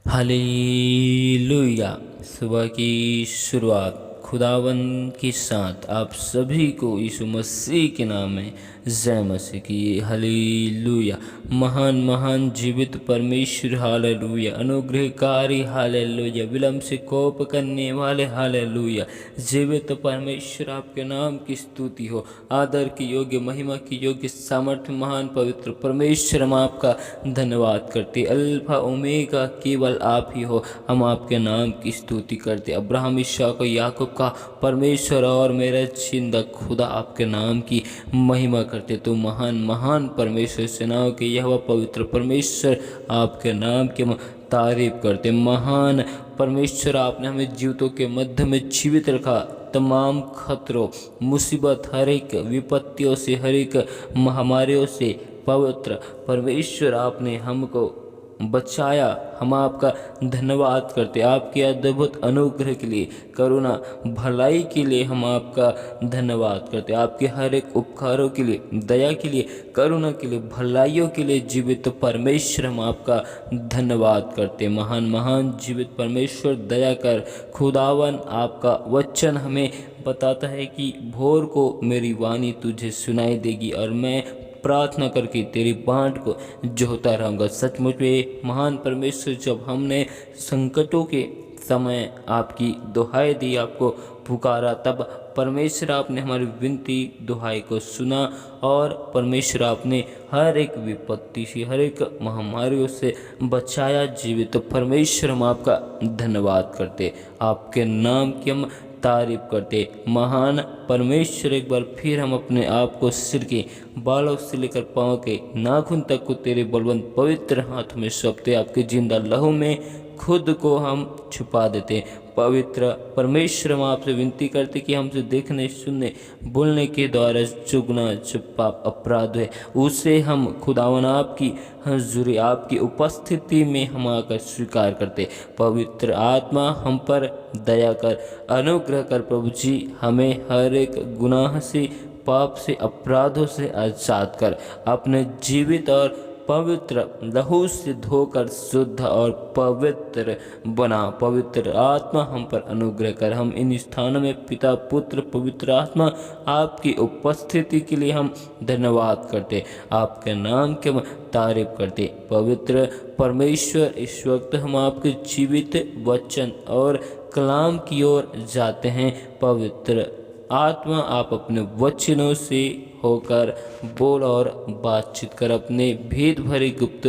Hallelujah. सुबह की शुरुआत खुदावन के साथ आप सभी को यीशु मसीह के नाम में जय मसीह की। हालेलुया। महान महान जीवित परमेश्वर हालेलुया, अनुग्रहकारी हालेलुया, विलंब से कोप करने वाले हालेलुया, जीवित परमेश्वर आपके नाम की स्तुति हो। आदर की योग्य, महिमा की योग्य, सामर्थ्य महान पवित्र परमेश्वर, हम आपका धन्यवाद करते। अल्फा ओमेगा केवल आप ही हो, हम आपके नाम की स्तुति करते। अब्राहम, इसहाक, याकूब का परमेश्वर और मेरा जिंदा खुदा आपके नाम की महिमा करते। तो महान महान परमेश्वर, सेनाओं के यहोवा पवित्र परमेश्वर, आपके नाम की तारीफ करते। महान परमेश्वर, आपने हमें जीवितों के मध्य में जीवित रखा। तमाम खतरों, मुसीबत, हर एक विपत्तियों से, हर एक महामारियों से पवित्र परमेश्वर आपने हमको बचाया। हम आपका धन्यवाद करते। आपके अद्भुत अनुग्रह के लिए, करुणा भलाई के लिए हम आपका धन्यवाद करते। आपके हर एक उपकारों के लिए, दया के लिए, करुणा के लिए, भलाइयों के लिए जीवित परमेश्वर हम आपका धन्यवाद करते। महान महान जीवित परमेश्वर, दया कर खुदावन, आपका वचन हमें बताता है कि भोर को मेरी वाणी तुझे सुनाई देगी और मैं प्रार्थना करके तेरी बाट को जोहता रहूँगा। सचमुच में महान परमेश्वर, जब हमने संकटों के समय आपकी दुहाई दी, आपको पुकारा, तब परमेश्वर आपने हमारी विनती दुहाई को सुना और परमेश्वर आपने हर एक विपत्ति से, हर एक महामारियों से बचाया। जीवित परमेश्वर, हम आपका धन्यवाद करते, आपके नाम की हम तारीफ करते। महान परमेश्वर, एक बार फिर हम अपने आप को सिर के बालों से लेकर पाँव के नाखून तक को तेरे बलवंत पवित्र हाथ में सौंपते। आपके जिंदा लहू में खुद को हम छुपा देते। पवित्र परमेश्वर, हम आपसे विनती करते कि हमसे देखने, सुनने, बोलने के द्वारा जो गुनाह, जो पाप, अपराध है, उसे हम खुदावन आपकी हजूरी, आपकी उपस्थिति में हम आकर स्वीकार करते। पवित्र आत्मा, हम पर दया कर, अनुग्रह कर प्रभु जी। हमें हर एक गुनाह से, पाप से, अपराधों से आजाद कर, अपने जीवित और पवित्र लहू से धोकर शुद्ध और पवित्र बना। पवित्र आत्मा, हम पर अनुग्रह कर। हम इन स्थानों में पिता, पुत्र, पवित्र आत्मा, आपकी उपस्थिति के लिए हम धन्यवाद करते, आपके नाम के तारीफ करते। पवित्र परमेश्वर, इस वक्त हम आपके जीवित वचन और कलाम की ओर जाते हैं। पवित्र आत्मा, आप अपने वचनों से होकर बोल और बातचीत कर, अपने भेद भरी गुप्त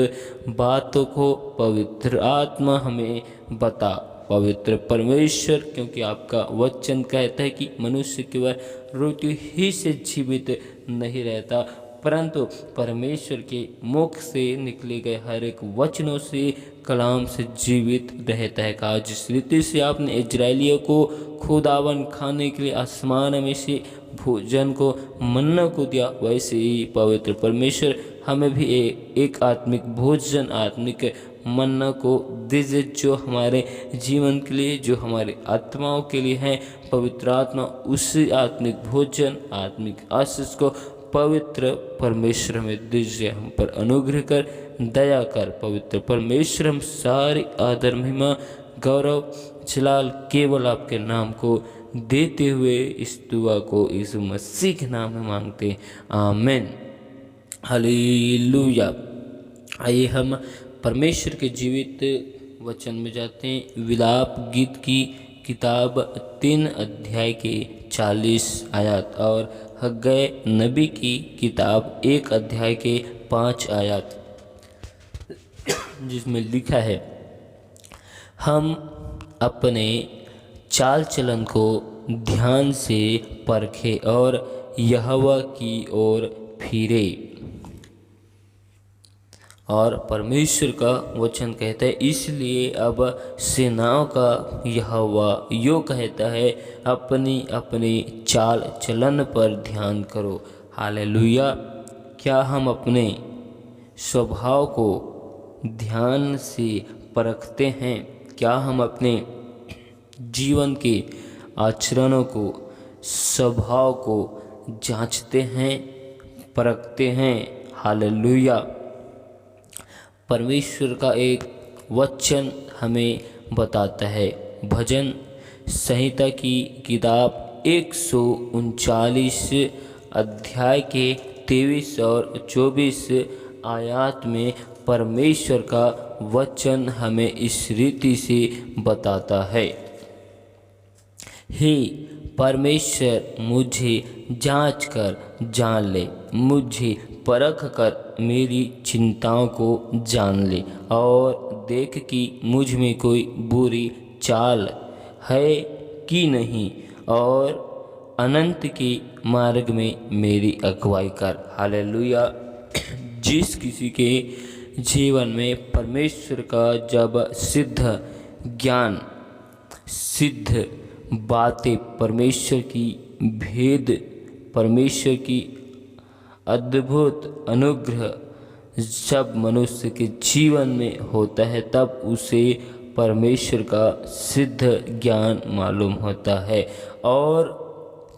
बातों को पवित्र आत्मा हमें बता। पवित्र परमेश्वर, क्योंकि आपका वचन कहता है कि मनुष्य केवल रोटी ही से जीवित नहीं रहता, परंतु परमेश्वर के मुख से निकले गए हर एक वचनों से, कलाम से जीवित रहता है। कहा, जिस रीति से आपने इजरायलियों को खुदावन खाने के लिए आसमान में से भोजन को, मन्ना को दिया, वैसे ही पवित्र परमेश्वर हमें भी एक आत्मिक भोजन, आत्मिक मन्ना को दीजिए, जो हमारे जीवन के लिए, जो हमारे आत्माओं के लिए है। पवित्र आत्मा, उसी आत्मिक भोजन, आत्मिक आशीष को पवित्र परमेश्वर में दीजिए। हम पर अनुग्रह कर, दया कर। पवित्र परमेश्वर, हम सारी आदर, महिमा, गौरव, जलाल केवल आपके नाम को देते हुए इस दुआ को यीशु मसीह के नाम में मांगते, आमीन। हालेलुया। आइए हम परमेश्वर के जीवित वचन में जाते हैं। विलाप गीत की किताब 3 अध्याय के 40 आयत और हग्गै नबी की किताब 1 अध्याय के 5 आयत, जिसमें लिखा है, हम अपने चाल चलन को ध्यान से परखे और यहोवा की ओर फिरे। और परमेश्वर का वचन कहता है, इसलिए अब सेनाओं का यहोवा यो कहता है, अपनी अपनी चाल चलन पर ध्यान करो। हालेलुया। क्या हम अपने स्वभाव को ध्यान से परखते हैं? क्या हम अपने जीवन के आचरणों को, स्वभाव को जांचते हैं, परखते हैं? हालेलुया। परमेश्वर का एक वचन हमें बताता है। भजन संहिता की किताब 139 अध्याय के 23 और 24 आयत में परमेश्वर का वचन हमें इस रीति से बताता है। हे परमेश्वर, मुझे जांच कर जान ले, मुझे परख कर मेरी चिंताओं को जान ले और देख कि मुझ में कोई बुरी चाल है कि नहीं, और अनंत के मार्ग में मेरी अगुवाई कर। हालेलुया। जिस किसी के जीवन में परमेश्वर का जब सिद्ध ज्ञान, सिद्ध बातें, परमेश्वर की भेद, परमेश्वर की अद्भुत अनुग्रह जब मनुष्य के जीवन में होता है, तब उसे परमेश्वर का सिद्ध ज्ञान मालूम होता है। और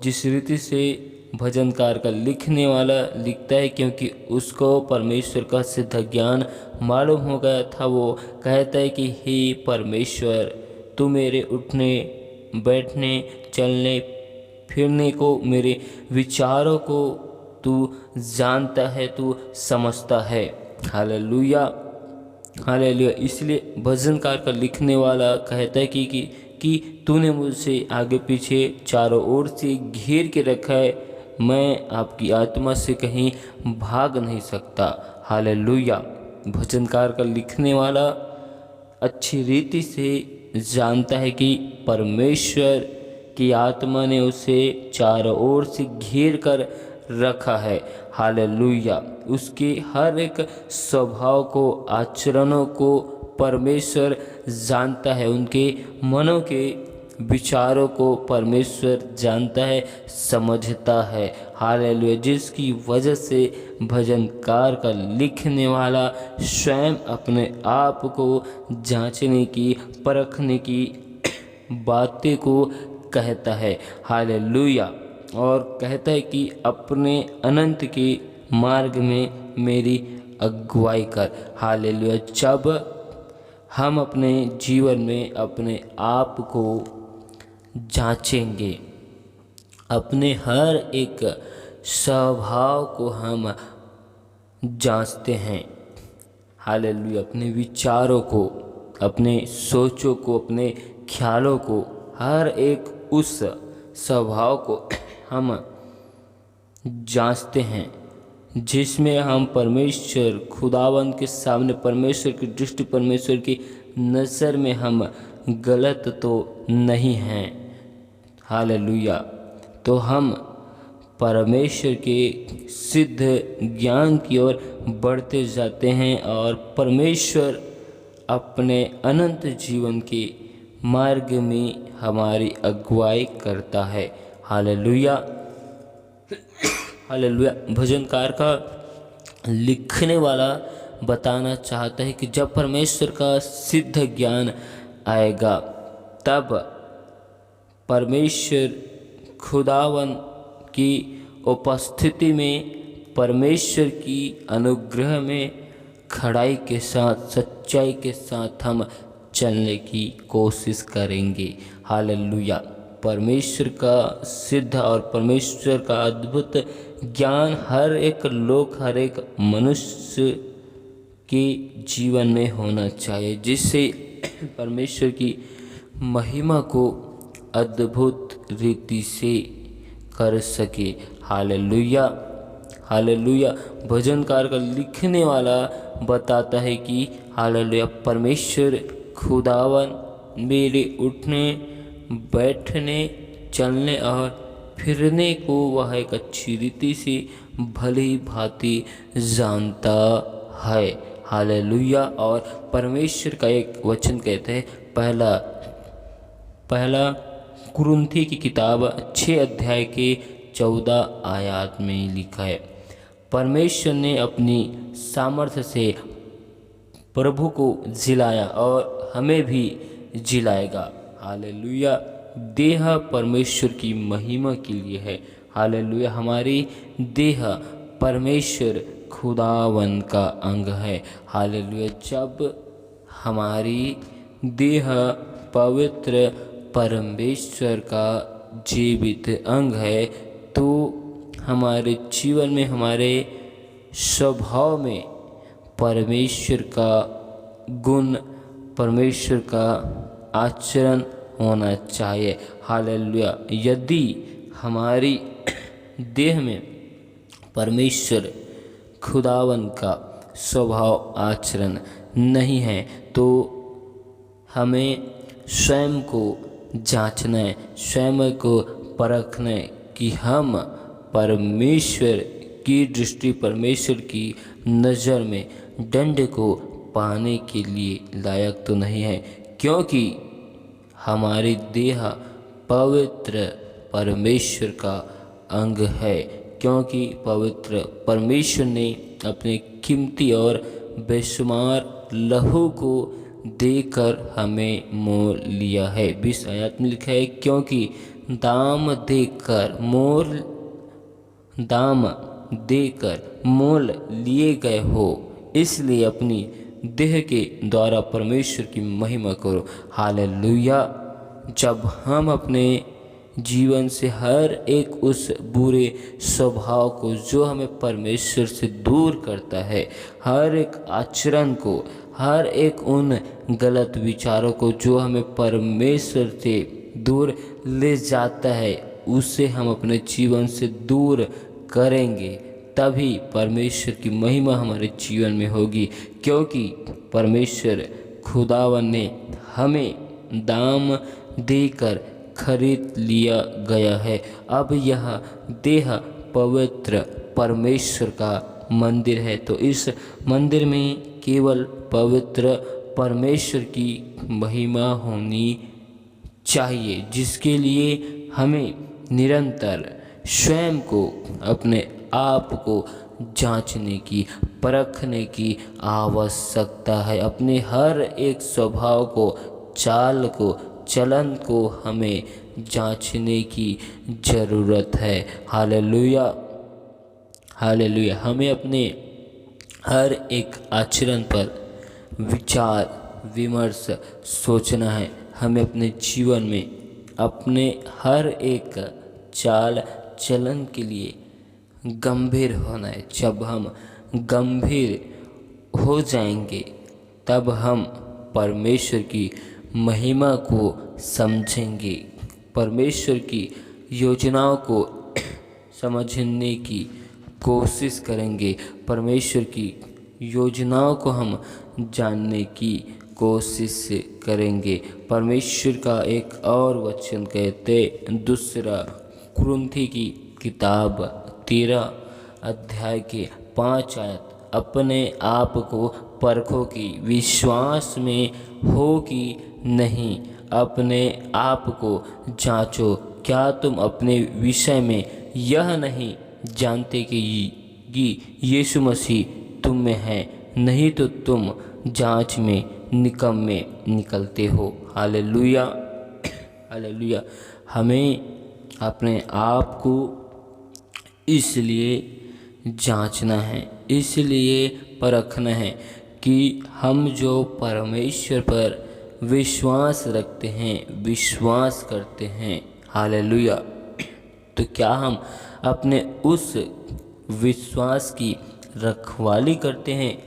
जिस रीति से भजनकार का लिखने वाला लिखता है, क्योंकि उसको परमेश्वर का सिद्ध ज्ञान मालूम हो गया था, वो कहता है कि हे परमेश्वर, तू मेरे उठने बैठने, चलने फिरने को, मेरे विचारों को तू जानता है, तू समझता है। Hallelujah, hallelujah. इसलिए भजनकार का लिखने वाला कहता है कि तूने मुझसे आगे पीछे चारों ओर से घेर के रखा है, मैं आपकी आत्मा से कहीं भाग नहीं सकता। हालेलुया। भजनकार का लिखने वाला अच्छी रीति से जानता है कि परमेश्वर की आत्मा ने उसे चारों ओर से घेर कर रखा है। हालेलुया। उसके हर एक स्वभाव को, आचरणों को परमेश्वर जानता है, उनके मनों के विचारों को परमेश्वर जानता है, समझता है। हालेलुया। जिसकी वजह से भजनकार का लिखने वाला स्वयं अपने आप को जांचने की, परखने की बातें को कहता है। हालेलुया। और कहता है कि अपने अनंत के मार्ग में मेरी अगुवाई कर। हालेलुया। जब हम अपने जीवन में अपने आप को जांचेंगे, अपने हर एक स्वभाव को हम जांचते हैं, हालेलुया, अपने विचारों को, अपने सोचों को, अपने ख्यालों को, हर एक उस स्वभाव को हम जांचते हैं जिसमें हम परमेश्वर खुदावंद के सामने, परमेश्वर की दृष्टि, परमेश्वर की नज़र में हम गलत तो नहीं हैं। हालेलुया। तो हम परमेश्वर के सिद्ध ज्ञान की ओर बढ़ते जाते हैं और परमेश्वर अपने अनंत जीवन के मार्ग में हमारी अगुवाई करता है। Hallelujah, hallelujah. भजनकार का लिखने वाला बताना चाहता है कि जब परमेश्वर का सिद्ध ज्ञान आएगा, तब परमेश्वर खुदावन की उपस्थिति में, परमेश्वर की अनुग्रह में खड़ाई के साथ, सच्चाई के साथ हम चलने की कोशिश करेंगे। हालेलुया। परमेश्वर का सिद्ध और परमेश्वर का अद्भुत ज्ञान हर एक लोग, हर एक मनुष्य के जीवन में होना चाहिए, जिससे परमेश्वर की महिमा को अद्भुत रीति से कर सके। Hallelujah, hallelujah. भजनकार का लिखने वाला बताता है कि हालेलुया, परमेश्वर खुदावन मेरे उठने, बैठने, चलने और फिरने को वह एक अच्छी रीति से भली भांति जानता है। हालेलुया। और परमेश्वर का एक वचन कहते हैं, पहला कुरिन्थी की किताब 6 अध्याय के 14 आयत में लिखा है, परमेश्वर ने अपनी सामर्थ्य से प्रभु को जिलाया और हमें भी जिलाएगा। हालेलुया। देह परमेश्वर की महिमा के लिए है। हालेलुया। हमारी देह परमेश्वर खुदावन का अंग है। हालेलुया। जब हमारी देह पवित्र परमेश्वर का जीवित अंग है, तो हमारे जीवन में, हमारे स्वभाव में परमेश्वर का गुण, परमेश्वर का आचरण होना चाहिए। हालेलुया। यदि हमारी देह में परमेश्वर खुदावन का स्वभाव आचरण नहीं है, तो हमें स्वयं को जांचना है, स्वयं को परखना है कि हम परमेश्वर की दृष्टि, परमेश्वर की नज़र में दंड को पाने के लिए लायक तो नहीं है, क्योंकि हमारी देह पवित्र परमेश्वर का अंग है। क्योंकि पवित्र परमेश्वर ने अपने कीमती और बेशुमार लहू को देकर हमें मोल लिया है। 20 आयत में लिखा है, क्योंकि दाम देकर मोल लिए गए हो, इसलिए अपनी देह के द्वारा परमेश्वर की महिमा करो। हालेलुया। जब हम अपने जीवन से हर एक उस बुरे स्वभाव को जो हमें परमेश्वर से दूर करता है, हर एक आचरण को, हर एक उन गलत विचारों को जो हमें परमेश्वर से दूर ले जाता है, उसे हम अपने जीवन से दूर करेंगे, तभी परमेश्वर की महिमा हमारे जीवन में होगी। क्योंकि परमेश्वर खुदावन ने हमें दाम देकर खरीद लिया गया है। अब यह देह पवित्र परमेश्वर का मंदिर है, तो इस मंदिर में केवल पवित्र परमेश्वर की महिमा होनी चाहिए, जिसके लिए हमें निरंतर स्वयं को, अपने आप को जांचने की, परखने की आवश्यकता है। अपने हर एक स्वभाव को, चाल को, चलन को हमें जांचने की ज़रूरत है। हालेलुया। हालेलुया। हमें अपने हर एक आचरण पर विचार विमर्श सोचना है। हमें अपने जीवन में अपने हर एक चाल चलन के लिए गंभीर होना है। जब हम गंभीर हो जाएंगे, तब हम परमेश्वर की महिमा को समझेंगे, परमेश्वर की योजनाओं को समझने की कोशिश करेंगे, परमेश्वर की योजनाओं को हम जानने की कोशिश करेंगे। परमेश्वर का एक और वचन कहते, दूसरा कुरिन्थी की किताब 13 अध्याय के 5 आयत, अपने आप को परखो कि विश्वास में हो कि नहीं, अपने आप को जांचो, क्या तुम अपने विषय में यह नहीं जानते कि यीशु मसीह तुम में है, नहीं तो तुम जांच में निकम्मे निकलते हो। हालेलुया। हालेलुया। हमें अपने आप को इसलिए जांचना है, इसलिए परखना है कि हम जो परमेश्वर पर विश्वास रखते हैं, विश्वास करते हैं, हालेलुया, तो क्या हम अपने उस विश्वास की रखवाली करते हैं?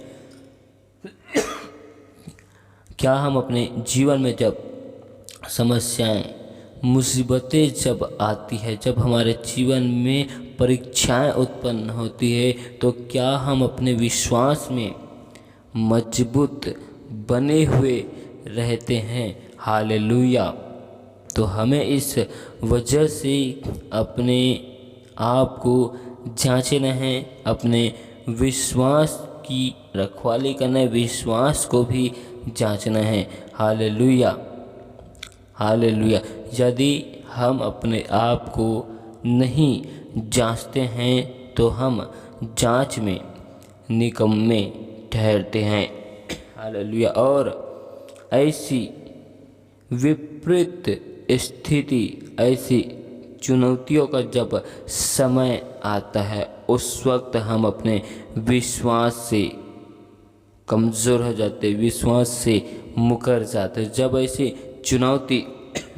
क्या हम अपने जीवन में जब समस्याएं, मुसीबतें जब आती है, जब हमारे जीवन में परीक्षाएं उत्पन्न होती है, तो क्या हम अपने विश्वास में मजबूत बने हुए रहते हैं? हालेलुया। तो हमें इस वजह से अपने आप को जांचना है, अपने विश्वास की रखवाली करना है, विश्वास को भी जांचना है। हालेलुया। हालेलुया। यदि हम अपने आप को नहीं जांचते हैं, तो हम जांच में निकम्मे ठहरते हैं। हालेलुया। और ऐसी विपरीत स्थिति, ऐसी चुनौतियों का जब समय आता है, उस वक्त हम अपने विश्वास से कमज़ोर हो जाते, विश्वास से मुकर जाते हैं। जब ऐसी चुनौती,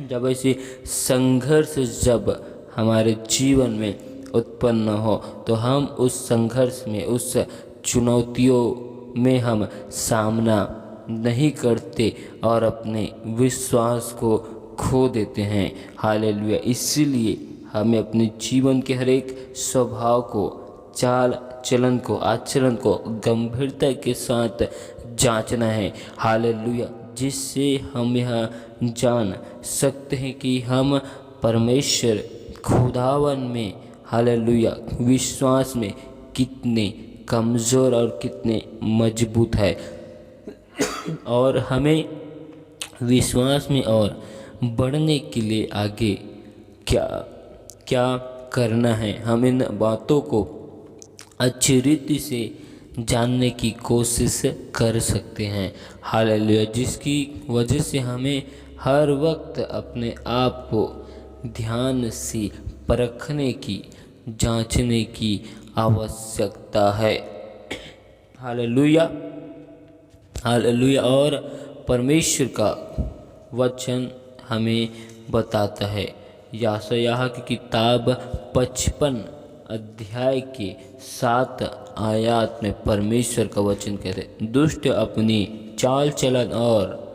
जब ऐसी संघर्ष जब हमारे जीवन में उत्पन्न हो तो हम उस संघर्ष में, उस चुनौतियों में हम सामना नहीं करते और अपने विश्वास को खो देते हैं। हालेलुया। इसीलिए हमें अपने जीवन के हर एक स्वभाव को, चाल चलन को, आचरण को गंभीरता के साथ जांचना है। हालेलुया। जिससे हम यह जान सकते हैं कि हम परमेश्वर खुदावन में, हालेलुया, विश्वास में कितने कमज़ोर और कितने मजबूत है और हमें विश्वास में और बढ़ने के लिए आगे क्या क्या करना है। हम इन बातों को अच्छी रीति से जानने की कोशिश कर सकते हैं। हालेलुया। जिसकी वजह से हमें हर वक्त अपने आप को ध्यान से परखने की, जांचने की आवश्यकता है। हालेलुया। हालेलुया। और परमेश्वर का वचन हमें बताता है, यशायाह की किताब 55 अध्याय के 7 आयत में परमेश्वर का वचन कहते हैं, दुष्ट अपनी चाल चलन और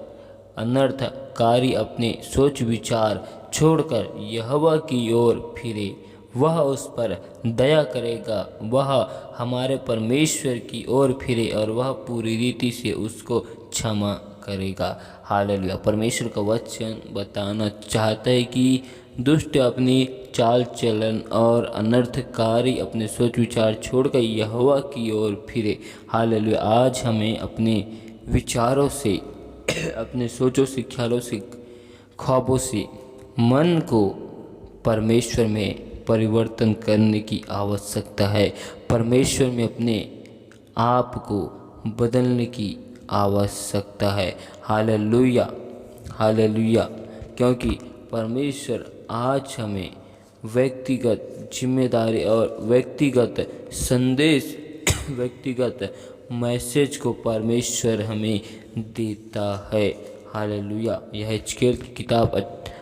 अनर्थकारी अपने सोच विचार छोड़कर यहोवा की ओर फिरे, वह उस पर दया करेगा। वह हमारे परमेश्वर की ओर फिरे और वह पूरी रीति से उसको क्षमा करेगा। हालेलुया। परमेश्वर का वचन बताना चाहता है कि दुष्ट अपनी चाल चलन और अनर्थकारी अपने सोच विचार छोड़कर यहोवा की ओर फिरे। हालेलुया। आज हमें अपने विचारों से, अपने सोचों से, ख्यालों से, ख्वाबों से मन को परमेश्वर में परिवर्तन करने की आवश्यकता है। परमेश्वर में अपने आप को बदलने की आवश्यकता है। हालेलुया। हालेलुया। क्योंकि परमेश्वर आज हमें व्यक्तिगत जिम्मेदारी और व्यक्तिगत संदेश, व्यक्तिगत मैसेज को परमेश्वर हमें देता है। हालेलुया। यह हिजकिय्याह की किताब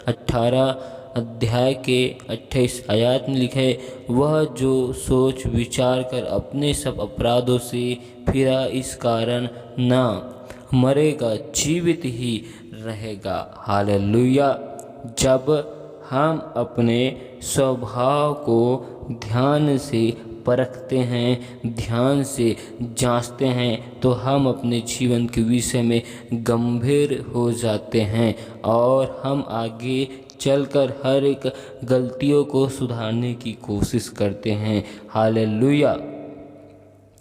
18 अध्याय के 28 आयत में लिखा है, वह जो सोच विचार कर अपने सब अपराधों से फिरा, इस कारण ना मरेगा, जीवित ही रहेगा। हालेलुया। जब हम अपने स्वभाव को ध्यान से परखते हैं, ध्यान से जांचते हैं, तो हम अपने जीवन के विषय में गंभीर हो जाते हैं और हम आगे चलकर हर एक गलतियों को सुधारने की कोशिश करते हैं। हालेलुया।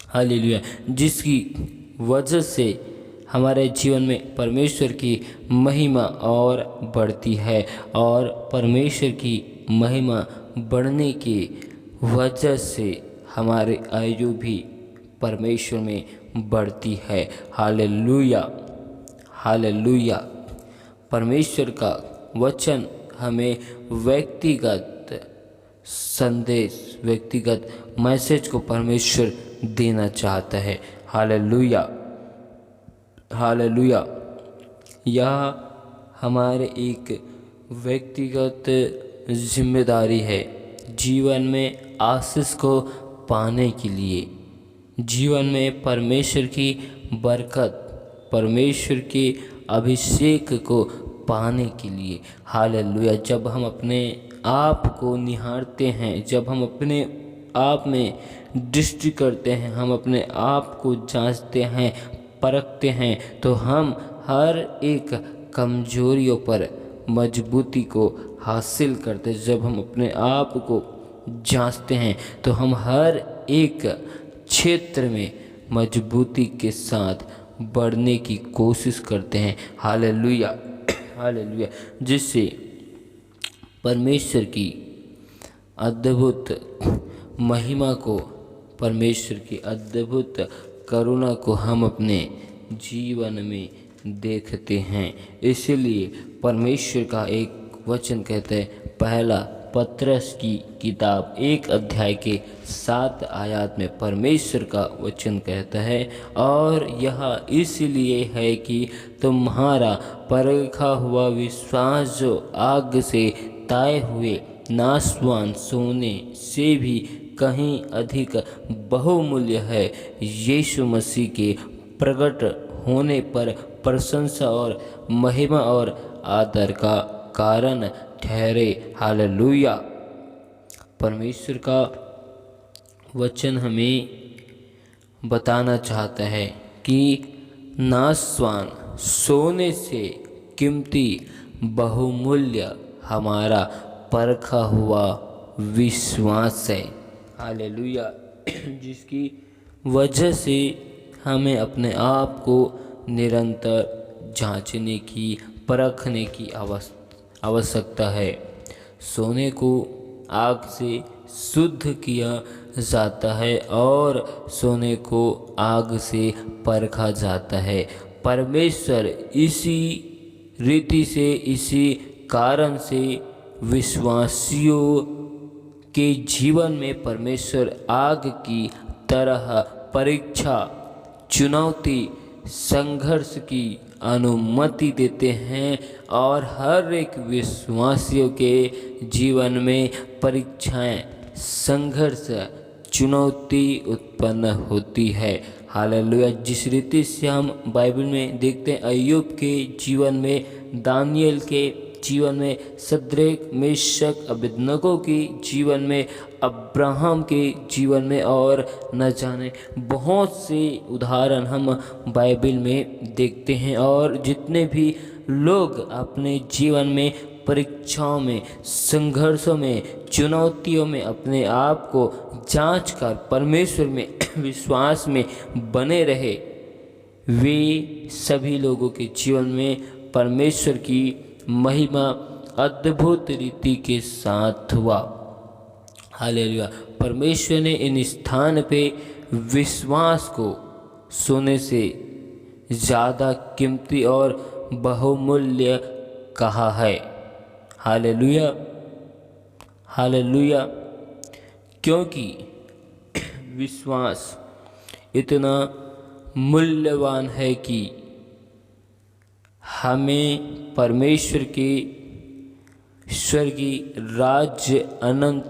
हालेलुया। जिसकी वजह से हमारे जीवन में परमेश्वर की महिमा और बढ़ती है और परमेश्वर की महिमा बढ़ने की वजह से हमारी आयु भी परमेश्वर में बढ़ती है। हालेलुया। हालेलुया। परमेश्वर का वचन हमें व्यक्तिगत संदेश, व्यक्तिगत मैसेज को परमेश्वर देना चाहता है। हालेलुया। हालेलुया। यह हमारे एक व्यक्तिगत जिम्मेदारी है जीवन में आशीष को पाने के लिए, जीवन में परमेश्वर की बरकत, परमेश्वर के अभिषेक को पाने के लिए। हालेलुया। जब हम अपने आप को निहारते हैं, जब हम अपने आप में दृष्टि करते हैं, हम अपने आप को जांचते हैं, परखते हैं, तो हम हर एक कमजोरियों पर मजबूती को हासिल करते हैं। जब हम अपने आप को जांचते हैं तो हम हर एक क्षेत्र में मजबूती के साथ बढ़ने की कोशिश करते हैं। हालेलुया। हालेलुया। जिससे परमेश्वर की अद्भुत महिमा को, परमेश्वर की अद्भुत करुणा को हम अपने जीवन में देखते हैं। इसलिए परमेश्वर का एक वचन कहता है, पहला पतरस की किताब 1 अध्याय के 7 आयत में परमेश्वर का वचन कहता है, और यह इसलिए है कि तुम्हारा परखा हुआ विश्वास जो आग से ताए हुए नाशवान सोने से भी कहीं अधिक बहुमूल्य है, यीशु मसीह के प्रकट होने पर प्रशंसा और महिमा और आदर का कारण ठहरे। हालेलुया। परमेश्वर का वचन हमें बताना चाहता है कि नाशवान सोने से कीमती बहुमूल्य हमारा परखा हुआ विश्वास है। हालेलुया। जिसकी वजह से हमें अपने आप को निरंतर जांचने की, परखने की आवश्यकता है। सोने को आग से शुद्ध किया जाता है और सोने को आग से परखा जाता है। परमेश्वर इसी रीति से, इसी कारण से विश्वासियों के जीवन में परमेश्वर आग की तरह परीक्षा, चुनौती, संघर्ष की अनुमति देते हैं, और हर एक विश्वासियों के जीवन में परीक्षाएं, संघर्ष, चुनौती उत्पन्न होती है। हालेलुया। जिस रीति से हम बाइबल में देखते हैं, अय्यूब के जीवन में, दानियल के जीवन में, शद्रक, मेशक, अबेदनगो के जीवन में, अब्राहम के जीवन में, और न जाने बहुत से उदाहरण हम बाइबल में देखते हैं। और जितने भी लोग अपने जीवन में परीक्षाओं में, संघर्षों में, चुनौतियों में अपने आप को जांच कर परमेश्वर में विश्वास में बने रहे, वे सभी लोगों के जीवन में परमेश्वर की महिमा अद्भुत रीति के साथ हुआ। हालेलुया। परमेश्वर ने इन स्थान पे विश्वास को सोने से ज़्यादा कीमती और बहुमूल्य कहा है। हालेलुया। हालेलुया। क्योंकि विश्वास इतना मूल्यवान है कि हमें परमेश्वर के स्वर्गीय राज्य, अनंत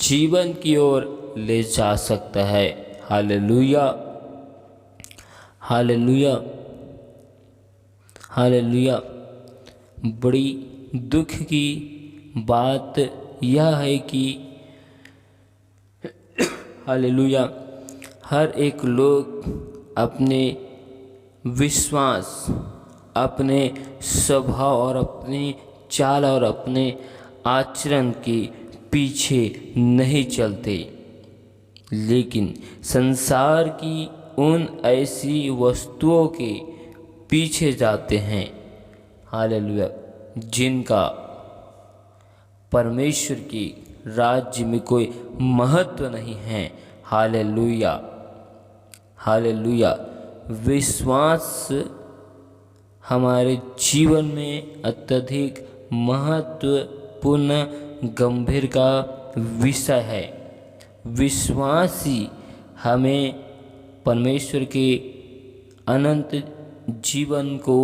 जीवन की ओर ले जा सकता है। हालेलुया। हालेलुया। हालेलुया। बड़ी दुख की बात यह है कि हालेलुया, हर एक लोग अपने विश्वास, अपने स्वभाव और अपनी चाल और अपने आचरण के पीछे नहीं चलते, लेकिन संसार की उन ऐसी वस्तुओं के पीछे जाते हैं। हालेलुया। जिनका परमेश्वर के राज्य में कोई महत्व नहीं है। हालेलुया। हालेलुया। विश्वास हमारे जीवन में अत्यधिक महत्वपूर्ण, गंभीर का विषय है। विश्वासी हमें परमेश्वर के अनंत जीवन को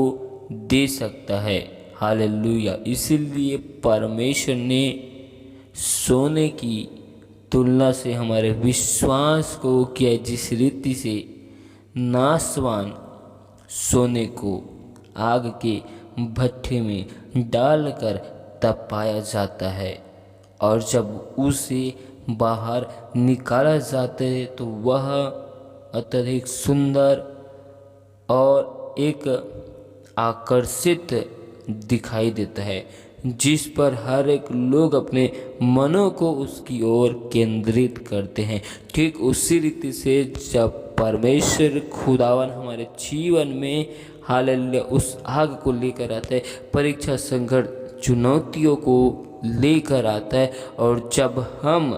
दे सकता है। हालेलुया। इसीलिए परमेश्वर ने सोने की तुलना से हमारे विश्वास को किया, जिस रीति से नाशवान सोने को आग के भट्ठे में डालकर तपाया जाता है, और जब उसे बाहर निकाला जाता है तो वह अत्यधिक सुंदर और एक आकर्षित दिखाई देता है, जिस पर हर एक लोग अपने मनों को उसकी ओर केंद्रित करते हैं। ठीक उसी रीति से जब परमेश्वर खुदावन हमारे जीवन में हालेलुया उस आग को लेकर आता है, परीक्षा, संघर्ष, चुनौतियों को लेकर आता है, और जब हम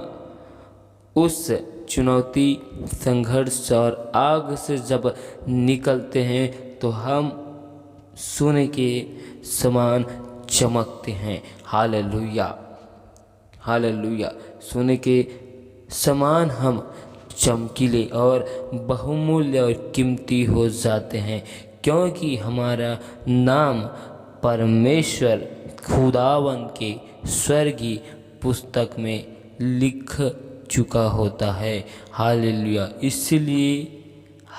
उस चुनौती, संघर्ष और आग से जब निकलते हैं तो हम सोने के समान चमकते हैं। हालेलुया। हालेलुया। सोने के समान हम चमकीले और बहुमूल्य और कीमती हो जाते हैं, क्योंकि हमारा नाम परमेश्वर खुदावन के स्वर्गीय पुस्तक में लिख चुका होता है। हालेलुया। इसलिए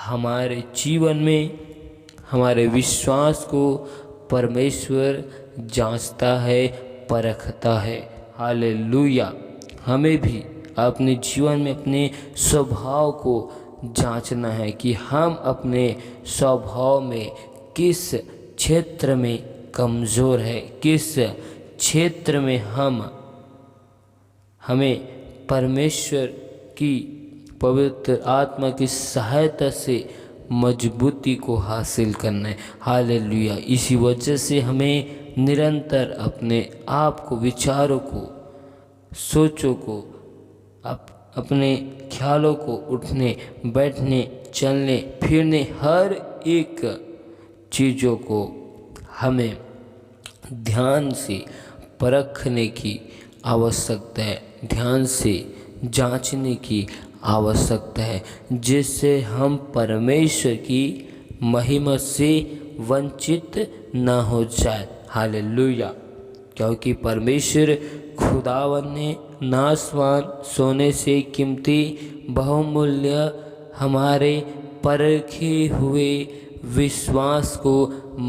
हमारे जीवन में हमारे विश्वास को परमेश्वर जांचता है, परखता है। हालेलुया। हमें भी अपने जीवन में अपने स्वभाव को जांचना है कि हम अपने स्वभाव में किस क्षेत्र में कमज़ोर है, किस क्षेत्र में हमें परमेश्वर की पवित्र आत्मा की सहायता से मजबूती को हासिल करना है। हालेलुया। इसी वजह से हमें निरंतर अपने आप को, विचारों को, सोचों को, अपने ख्यालों को, उठने बैठने चलने फिरने हर एक चीज़ों को हमें ध्यान से परखने की आवश्यकता है, ध्यान से जांचने की आवश्यकता है, जिससे हम परमेश्वर की महिमा से वंचित न हो जाए। हालेलुया। क्योंकि परमेश्वर खुदावन ने नाशवान सोने से कीमती बहुमूल्य हमारे परखे हुए विश्वास को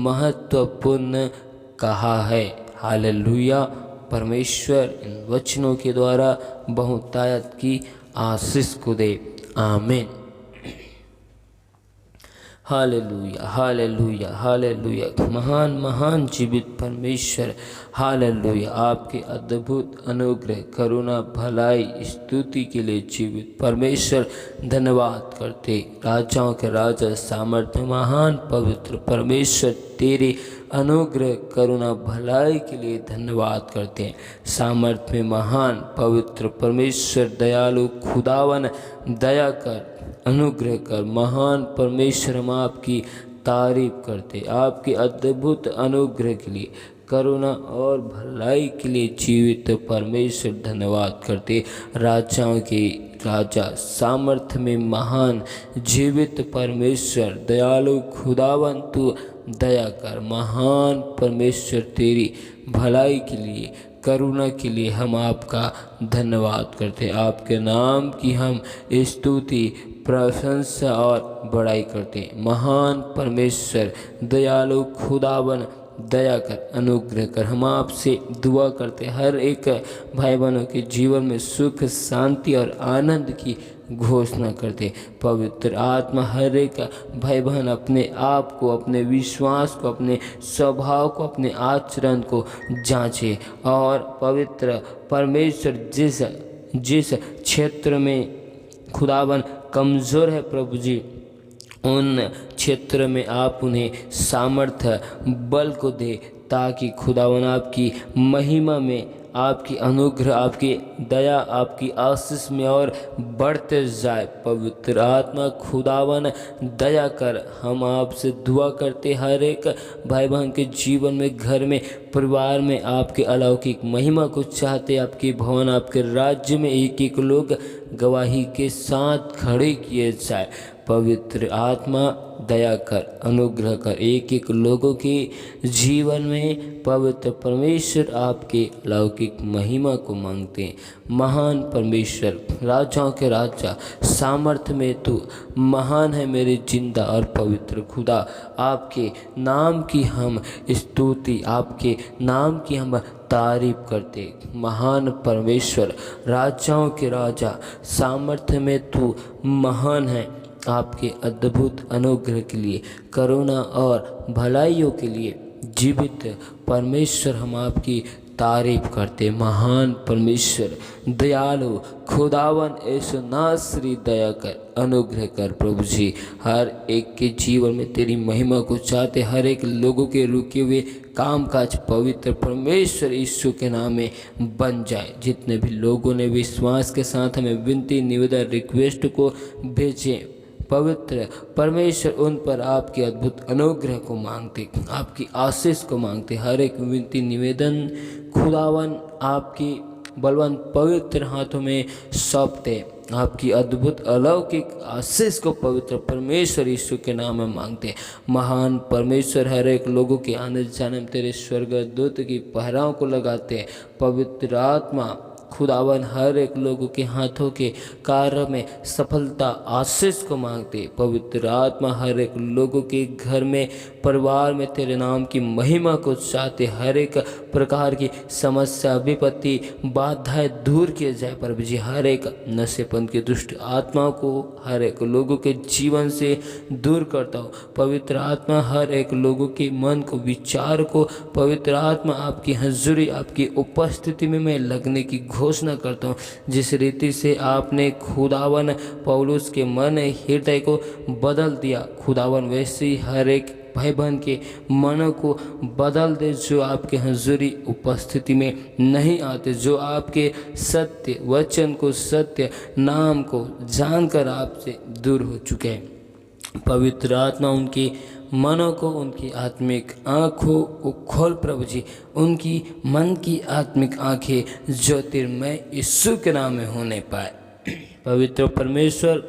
महत्वपूर्ण कहा है। हालेलुया। परमेश्वर इन वचनों के द्वारा बहुतायत की आशीष को दे। आमीन। Hallelujah, hallelujah, hallelujah. महान महान जीवित परमेश्वर, हालेलुया, आपके अद्भुत अनुग्रह, करुणा, भलाई, स्तुति के लिए जीवित परमेश्वर धन्यवाद करते। राजाओं के राजा, सामर्थ्य महान पवित्र परमेश्वर, तेरे अनुग्रह, करुणा, भलाई के लिए धन्यवाद करते हैं। सामर्थ्य महान पवित्र परमेश्वर, दयालु खुदावन, दया कर, अनुग्रह कर। महान परमेश्वर, हम आपकी तारीफ करते, आपके अद्भुत अनुग्रह के लिए, करुणा और भलाई के लिए जीवित परमेश्वर धन्यवाद करते। राजाओं के राजा, सामर्थ्य में महान जीवित परमेश्वर, दयालु खुदावन, तू दया कर। महान परमेश्वर, तेरी भलाई के लिए, करुणा के लिए हम आपका धन्यवाद करते। आपके नाम की हम स्तुति, प्रशंसा और बड़ाई करते। महान परमेश्वर, दयालु खुदावन, दया कर, अनुग्रह कर। हम आपसे दुआ करते, हर एक भाई बहनों के जीवन में सुख, शांति और आनंद की घोषणा करते। पवित्र आत्मा हर एक भाई बहन अपने आप को, अपने विश्वास को, अपने स्वभाव को, अपने आचरण को जांचे और पवित्र परमेश्वर जिस क्षेत्र में खुदावन कमज़ोर है प्रभु जी, उन क्षेत्र में आप उन्हें सामर्थ्य, बल को दे, ताकि खुदावन आपकी महिमा में, आपकी अनुग्रह, आपकी दया, आपकी आशीष में और बढ़ते जाए। पवित्र आत्मा खुदावन दया कर। हम आपसे दुआ करते, हर एक भाई बहन के जीवन में, घर में, परिवार में आपके अलौकिक महिमा को चाहते। आपके भवन, आपके राज्य में एक एक लोग गवाही के साथ खड़े किए जाए। पवित्र आत्मा दया कर, अनुग्रह कर। एक एक लोगों के जीवन में पवित्र परमेश्वर आपके अलौकिक महिमा को मांगते हैं। महान परमेश्वर, राजाओं के राजा, सामर्थ्य में तू महान है मेरे जिंदा और पवित्र खुदा। आपके नाम की हम स्तुति, आपके नाम की हम तारीफ करते। महान परमेश्वर, राजाओं के राजा, सामर्थ्य में तू महान है। आपके अद्भुत अनुग्रह के लिए, करुणा और भलाइयों के लिए जीवित परमेश्वर हम आपकी तारीफ करते। महान परमेश्वर, दयालु खुदावन यीशु नासरी, दया कर, अनुग्रह कर प्रभु जी। हर एक के जीवन में तेरी महिमा को चाहते, हर एक लोगों के रुके हुए कामकाज पवित्र परमेश्वर यीशु के नाम में बन जाए। जितने भी लोगों ने विश्वास के साथ हमें विनती, निवेदन, रिक्वेस्ट को भेजे, पवित्र परमेश्वर उन पर आपके अद्भुत अनुग्रह को मांगते, आपकी आशीष को मांगते। हर एक विनती, निवेदन खुदावन आपकी बलवान पवित्र हाथों में सौंपते आपकी अद्भुत अलौकिक आशीष को पवित्र परमेश्वर यीशु के नाम में मांगते। महान परमेश्वर हर एक लोगों के आने जाने में तेरे स्वर्गदूत की पहराओं को लगाते। पवित्र आत्मा खुदावन हर एक लोगों के हाथों के कार्य में सफलता आशीष को मांगते। पवित्र आत्मा हर एक लोगों के घर में परिवार में तेरे नाम की महिमा को चाहते। हर एक प्रकार की समस्या विपत्ति बाधाएं दूर किए जाए प्रभु जी। हर एक नशेपन की दुष्ट आत्मा को हर एक लोगों के जीवन से दूर करता हो। पवित्र आत्मा हर एक लोगों के मन को विचार को पवित्र आत्मा आपकी हजूरी आपकी उपस्थिति में मैं लगने की घोषणा करता हूँ। जिस रीति से आपने खुदावन पौलुस के मन हृदय को बदल दिया खुदावन, वैसे ही हर एक भाई बहन के मन को बदल दे जो आपके हजूरी उपस्थिति में नहीं आते, जो आपके सत्य वचन को सत्य नाम को जानकर आपसे दूर हो चुके हैं। पवित्र आत्मा उनकी मनों को उनकी आत्मिक आँखों को खोल प्रभु जी। उनकी मन की आत्मिक आँखें ज्योतिर्मय यीशु के नाम में होने पाए। पवित्र परमेश्वर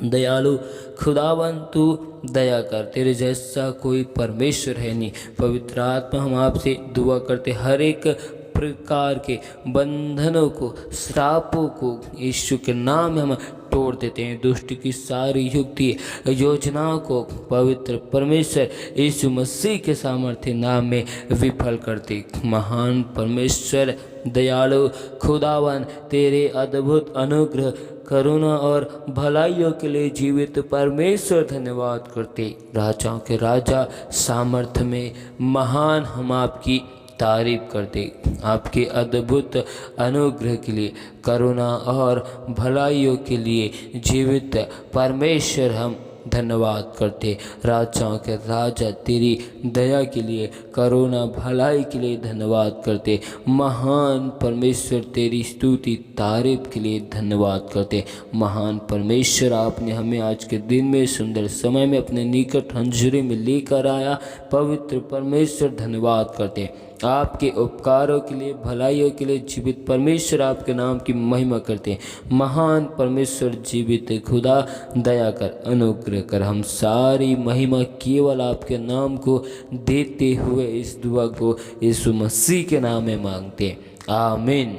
दयालु खुदावन तू दया कर, तेरे जैसा कोई परमेश्वर है नहीं। पवित्र आत्मा हम आपसे दुआ करते हर एक प्रकार के बंधनों को श्रापों को यीशु के नाम में हम तोड़ देते हैं। दुष्ट की सारी युक्ति योजनाओं को पवित्र परमेश्वर यीशु मसीह के सामर्थ्य नाम में विफल करते। महान परमेश्वर दयालु खुदावन तेरे अद्भुत अनुग्रह करुणा और भलाइयों के लिए जीवित परमेश्वर धन्यवाद करते। राजाओं के राजा सामर्थ्य में महान हम आपकी तारीफ करते। आपके अद्भुत अनुग्रह के लिए करुणा और भलाइयों के लिए जीवित परमेश्वर हम धन्यवाद करते। राजाओं के राजा तेरी दया के लिए करुणा भलाई के लिए धन्यवाद करते। महान परमेश्वर तेरी स्तुति तारीफ के लिए धन्यवाद करते। महान परमेश्वर आपने हमें आज के दिन में सुंदर समय में अपने निकट हंजूरी में लेकर आया। पवित्र परमेश्वर धन्यवाद करते। आपके उपकारों के लिए भलाइयों के लिए जीवित परमेश्वर आपके नाम की महिमा करते हैं। महान परमेश्वर जीवित खुदा दया कर अनुग्रह कर। हम सारी महिमा केवल आपके नाम को देते हुए इस दुआ को यीशु मसीह के नाम में मांगते हैं। आमीन।